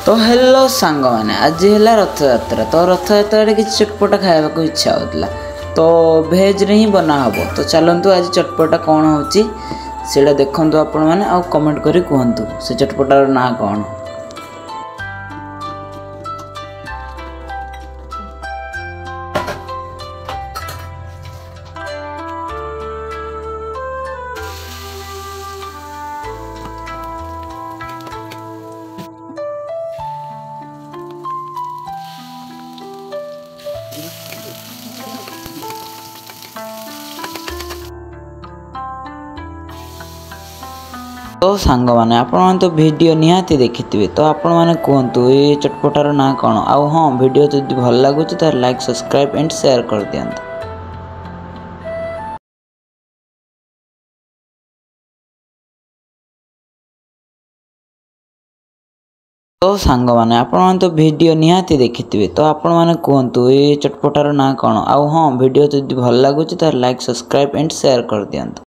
तो हेलो सांग मैंने आज है रथ यात्रा। तो रथ यात्रा किसी चटपटा खाया को इच्छा होता तो भेज रे ही बना हे। तो चलतु आज चटपटा कौन होड़ा देखु आपण मैंने आ कमेंट करी कहतु से चटपटार ना कौन। तो सांग मैंने आपण तो वीडियो निहाती देखिथिबे। तो आपण मैंने कहतु ये चटपटार ना कौन। आउ हाँ वीडियो तो भल लगुच तो लाइक सब्सक्राइब एंड शेयर कर दियंतु। तो सांग मैंने आपण तो वीडियो निहाती देखिथिबे। तो आपण मैंने कहतु ये चटपटार ना कौन। आउ हाँ वीडियो तो भल लगुच तो लाइक सब्सक्राइब एंड शेयर कर दियंतु।